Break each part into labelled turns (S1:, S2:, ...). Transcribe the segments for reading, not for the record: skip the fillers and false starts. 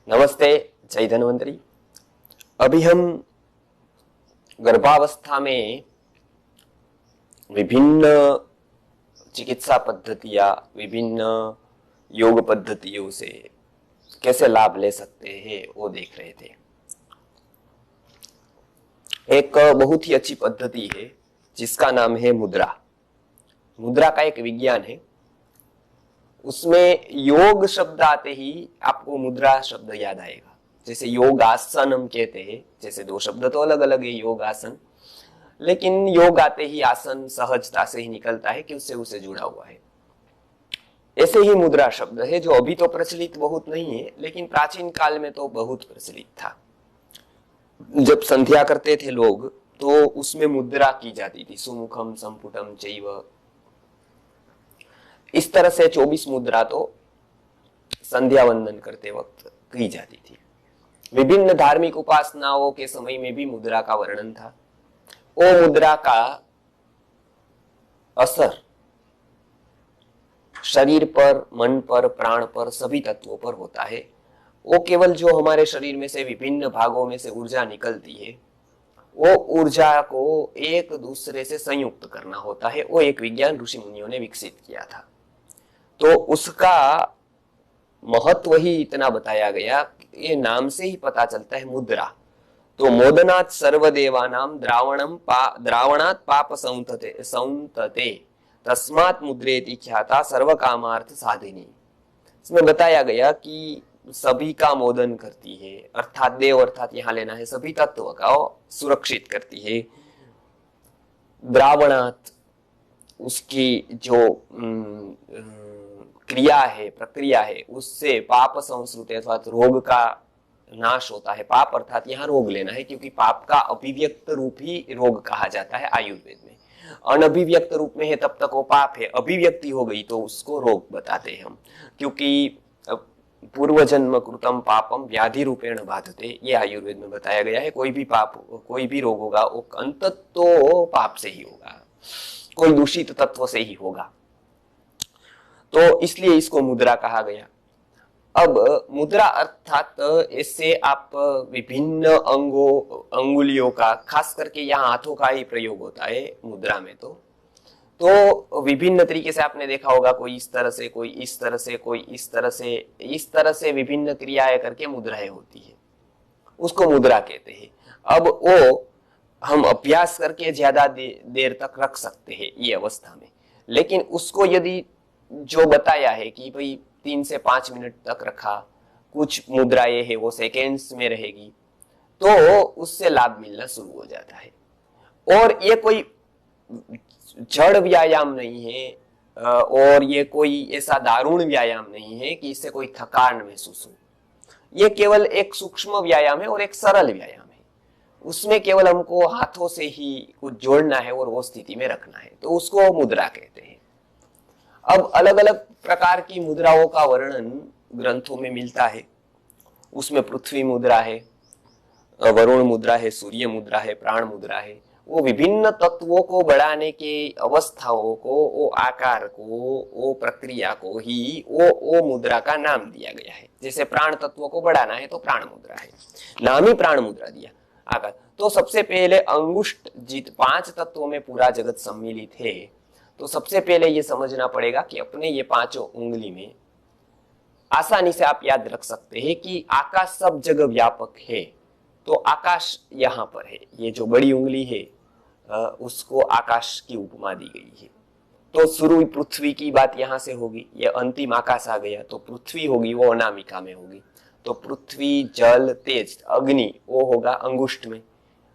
S1: नमस्ते, जय धन्वंतरी। अभी हम गर्भावस्था में विभिन्न चिकित्सा पद्धतियां, विभिन्न योग पद्धतियों से कैसे लाभ ले सकते हैं वो देख रहे थे। एक बहुत ही अच्छी पद्धति है जिसका नाम है मुद्रा। मुद्रा का एक विज्ञान है। उसमें योग शब्द आते ही आपको मुद्रा शब्द याद आएगा। जैसे योगासन हम कहते हैं, जैसे दो शब्द तो अलग अलग है, योगासन, लेकिन योग आते ही आसन सहजता से ही निकलता है कि उससे उसे जुड़ा हुआ है। ऐसे ही मुद्रा शब्द है जो अभी तो प्रचलित बहुत नहीं है, लेकिन प्राचीन काल में तो बहुत प्रचलित था। जब संध्या करते थे लोग तो उसमें मुद्रा की जाती थी, सुमुखम संपुटम चैव। इस तरह से 24 मुद्रा तो संध्या वंदन करते वक्त की जाती थी। विभिन्न धार्मिक उपासनाओं के समय में भी मुद्रा का वर्णन था। वो मुद्रा का असर शरीर पर, मन पर, प्राण पर, सभी तत्वों पर होता है। वो केवल जो हमारे शरीर में से विभिन्न भागों में से ऊर्जा निकलती है, वो ऊर्जा को एक दूसरे से संयुक्त करना होता है। वो एक विज्ञान ऋषि मुनियों ने विकसित किया था। तो उसका महत्व ही इतना बताया गया, ये नाम से ही पता चलता है मुद्रा। तो मोदनात् सर्वदेवानां द्रावणात् पाप संतते तस्मात् मुद्रेति ख्याता सर्वकामार्थ साधिनी। इसमें बताया गया कि सभी का मोदन करती है, अर्थात देव, अर्थात यहाँ लेना है सभी तत्व का सुरक्षित करती है। द्रावणात्, उसकी जो क्रिया है, प्रक्रिया है, उससे पाप संस्कृत अर्थात रोग का नाश होता है। पाप अर्थात यहाँ रोग लेना है, क्योंकि पाप का अभिव्यक्त रूप ही रोग कहा जाता है आयुर्वेद में। अनभिव्यक्त रूप में है तब तक वो पाप है, अभिव्यक्ति हो गई तो उसको रोग बताते हैं हम, क्योंकि पूर्व जन्म कृतम पापम व्याधि रूपेण बाधते, ये आयुर्वेद में बताया गया है। कोई भी पाप, कोई भी रोग होगा वो अंतत तो पाप से ही होगा, कोई दूषित तत्व से ही होगा। तो इसलिए इसको मुद्रा कहा गया। अब मुद्रा अर्थात इससे आप विभिन्न अंगुलियों का, खास करके यहाँ हाथों का ही प्रयोग होता है मुद्रा में। तो विभिन्न तरीके से आपने देखा होगा, कोई इस तरह से, कोई इस तरह से, कोई इस तरह से, इस तरह से विभिन्न क्रियाएं करके मुद्राएं होती है, उसको मुद्रा कहते हैं। अब वो हम अभ्यास करके ज्यादा देर तक रख सकते हैं ये अवस्था में, लेकिन उसको यदि जो बताया है कि भाई 3 से 5 मिनट तक रखा, कुछ मुद्राएं है वो सेकेंड्स में रहेगी, तो उससे लाभ मिलना शुरू हो जाता है। और ये कोई जड़ व्यायाम नहीं है, और ये कोई ऐसा दारुण व्यायाम नहीं है कि इससे कोई थकान महसूस हो। ये केवल एक सूक्ष्म व्यायाम है और एक सरल व्यायाम है। उसमें केवल हमको हाथों से ही कुछ जोड़ना है और वो स्थिति में रखना है, तो उसको मुद्रा कहते हैं। अब अलग अलग प्रकार की मुद्राओं का वर्णन ग्रंथों में मिलता है। उसमें पृथ्वी मुद्रा है, वरुण मुद्रा है, सूर्य मुद्रा है, प्राण मुद्रा है। वो विभिन्न तत्वों को बढ़ाने के अवस्थाओं को, वो आकार को, वो प्रक्रिया को ही वो मुद्रा का नाम दिया गया है। जैसे प्राण तत्वों को बढ़ाना है तो प्राण मुद्रा है, नाम ही प्राण मुद्रा दिया आकार। तो सबसे पहले अंगुष्ठ, जित 5 तत्वों में पूरा जगत सम्मिलित है, तो सबसे पहले ये समझना पड़ेगा कि अपने ये 5 उंगली में आसानी से आप याद रख सकते हैं कि आकाश सब जगह व्यापक है। तो आकाश यहाँ पर है, ये जो बड़ी उंगली है उसको आकाश की उपमा दी गई है। तो शुरू पृथ्वी की बात यहाँ से होगी, ये अंतिम आकाश आ गया तो पृथ्वी होगी, वो अनामिका में होगी। तो पृथ्वी, जल, तेज, अग्नि वो होगा अंगुष्ठ में,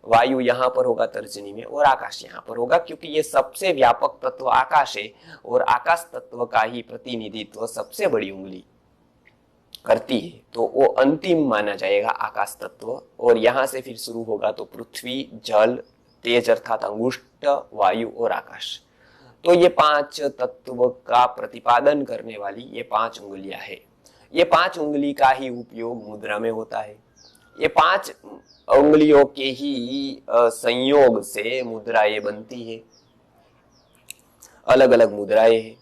S1: वायु यहाँ पर होगा तर्जनी में, और आकाश यहाँ पर होगा, क्योंकि ये सबसे व्यापक तत्व आकाश है और आकाश तत्व का ही प्रतिनिधित्व सबसे बड़ी उंगली करती है। तो वो अंतिम माना जाएगा आकाश तत्व, और यहाँ से फिर शुरू होगा तो पृथ्वी, जल, तेज अर्थात अंगुष्ठ, वायु और आकाश। तो ये 5 तत्व का प्रतिपादन करने वाली ये 5 उंगलियां है। ये 5 उंगली का ही उपयोग मुद्रा में होता है। ये 5 उंगलियों के ही संयोग से मुद्राएं बनती है, अलग अलग मुद्राएं हैं।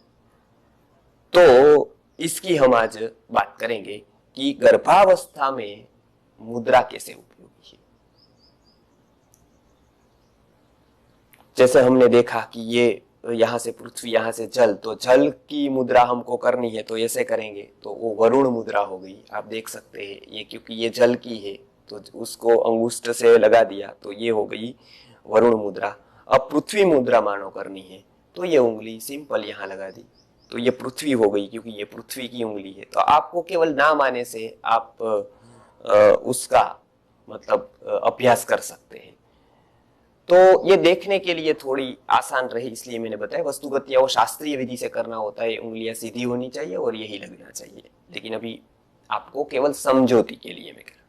S1: तो इसकी हम आज बात करेंगे कि गर्भावस्था में मुद्रा कैसे उपयोगी है। जैसे हमने देखा कि ये यहां से पृथ्वी, यहां से जल, तो जल की मुद्रा हमको करनी है तो ऐसे करेंगे तो वो वरुण मुद्रा हो गई। आप देख सकते हैं ये, क्योंकि ये जल की है तो उसको अंगुष्ठ से लगा दिया तो ये हो गई वरुण मुद्रा। अब पृथ्वी मुद्रा मानो करनी है तो ये उंगली सिंपल यहां लगा दी तो ये पृथ्वी हो गई, क्योंकि ये पृथ्वी की उंगली है। तो आपको केवल नाम आने से आप उसका मतलब अभ्यास कर सकते हैं। तो ये देखने के लिए थोड़ी आसान रही इसलिए मैंने बताया। वस्तुगत या वो शास्त्रीय विधि से करना होता है, उंगलियां सीधी होनी चाहिए और यही लगना चाहिए, लेकिन अभी आपको केवल समझौती के लिए मैं कर।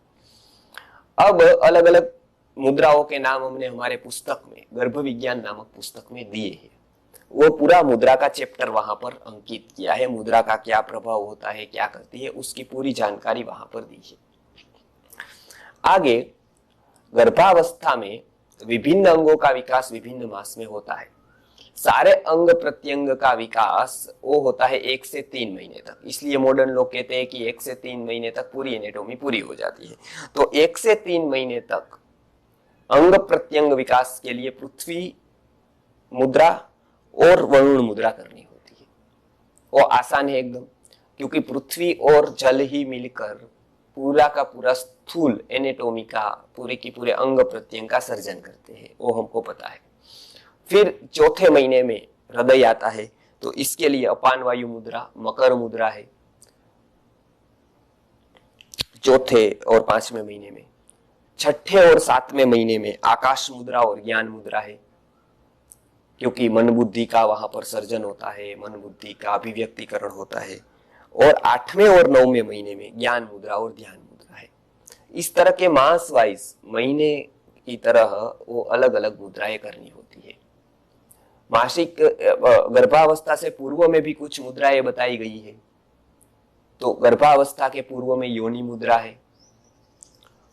S1: अब अलग अलग मुद्राओं के नाम हमने हमारे पुस्तक में, गर्भ विज्ञान नामक पुस्तक में दिए हैं। वो पूरा मुद्रा का चैप्टर वहां पर अंकित किया है। मुद्रा का क्या प्रभाव होता है, क्या करती है, उसकी पूरी जानकारी वहां पर दी है। आगे गर्भावस्था में विभिन्न अंगों का विकास विभिन्न मास में होता है। सारे अंग प्रत्यंग का विकास वो होता है 1 से 3 महीने तक। इसलिए मॉडर्न लोग कहते हैं कि 1 से 3 महीने तक पूरी एनाटॉमी पूरी हो जाती है। तो 1 से 3 महीने तक अंग प्रत्यंग विकास के लिए पृथ्वी मुद्रा और वरुण मुद्रा करनी होती है। वो आसान है एकदम, क्योंकि पृथ्वी और जल ही मिलकर पूरा का पूरा स्थूल एनाटॉमी का पूरे की पूरे अंग प्रत्यंग का सर्जन करते हैं, वो हमको पता है। फिर चौथे महीने में हृदय आता है तो इसके लिए अपान वायु मुद्रा, मकर मुद्रा है चौथे और 5वें महीने में। छठे और 7वें महीने में आकाश मुद्रा और ज्ञान मुद्रा है, क्योंकि मन बुद्धि का वहां पर सर्जन होता है, मन बुद्धि का अभिव्यक्तिकरण होता है। और 8वें और 9वें महीने में ज्ञान मुद्रा और ध्यान मुद्रा है। इस तरह के मास वाइज महीने की तरह वो अलग अलग मुद्राएं करनी होती है। मासिक गर्भावस्था से पूर्व में भी कुछ मुद्राएं बताई गई है। तो गर्भावस्था के पूर्व में योनि मुद्रा है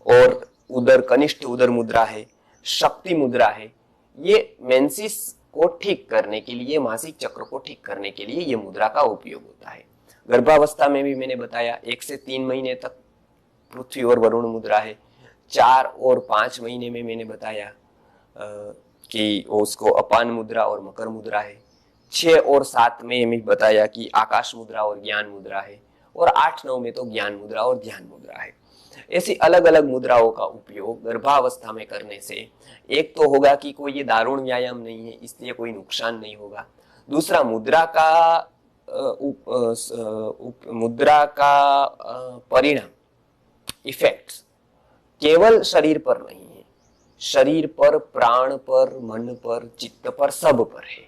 S1: और उदर, कनिष्ठ उदर मुद्रा है, शक्ति मुद्रा है। ये मेंसिस को ठीक करने के लिए, मासिक चक्र को ठीक करने के लिए ये मुद्रा का उपयोग होता है। गर्भावस्था में भी मैंने बताया 1 से 3 महीने तक पृथ्वी और वरुण मुद्रा है। 4 और 5 महीने में मैंने बताया कि उसको अपान मुद्रा और मकर मुद्रा है। 6 और 7 में मैंने बताया कि आकाश मुद्रा और ज्ञान मुद्रा है। और 8-9 में तो ज्ञान मुद्रा और ध्यान मुद्रा है। ऐसी अलग अलग मुद्राओं का उपयोग गर्भावस्था में करने से एक तो होगा कि कोई ये दारुण व्यायाम नहीं है, इसलिए कोई नुकसान नहीं होगा। दूसरा, मुद्रा का परिणाम, इफेक्ट्स केवल शरीर पर नहीं है, शरीर पर, प्राण पर, मन पर, चित्त पर, सब पर है।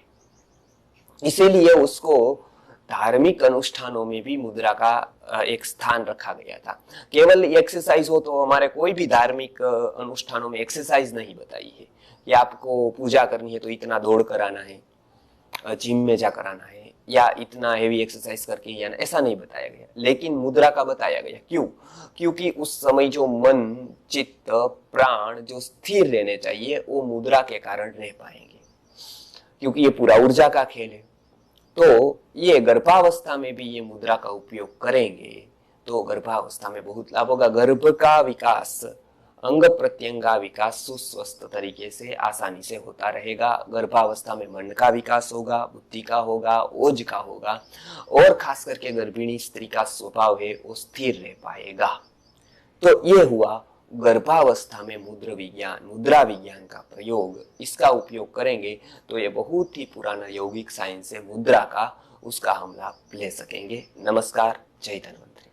S1: इसीलिए उसको धार्मिक अनुष्ठानों में भी मुद्रा का एक स्थान रखा गया था। केवल एक्सरसाइज हो तो हमारे कोई भी धार्मिक अनुष्ठानों में एक्सरसाइज नहीं बताई है कि आपको पूजा करनी है तो इतना दौड़ कर आना है, जिम में जाकर आना है, या इतना हेवी एक्सरसाइज करके ही आना, ऐसा नहीं बताया गया। लेकिन मुद्रा का बताया गया। क्यों? क्योंकि उस समय जो मन, चित्त, प्राण जो स्थिर रहने चाहिए वो मुद्रा के कारण रह पाएंगे, क्योंकि ये पूरा ऊर्जा का खेल है। तो ये गर्भावस्था में भी ये मुद्रा का उपयोग करेंगे तो गर्भावस्था में बहुत लाभ होगा। गर्भ का विकास, अंग प्रत्यंग का विकास सुस्वस्थ तरीके से, आसानी से होता रहेगा। गर्भावस्था में मन का विकास होगा, बुद्धि का होगा, ओज का होगा, और खास करके गर्भिणी स्त्री का स्वभाव है वो स्थिर रह पाएगा। तो ये हुआ गर्भावस्था में मुद्रा विज्ञान का प्रयोग। इसका उपयोग करेंगे तो ये बहुत ही पुराना यौगिक साइंस है मुद्रा का, उसका हम लाभ ले सकेंगे। नमस्कार, जय धन्वंतरी।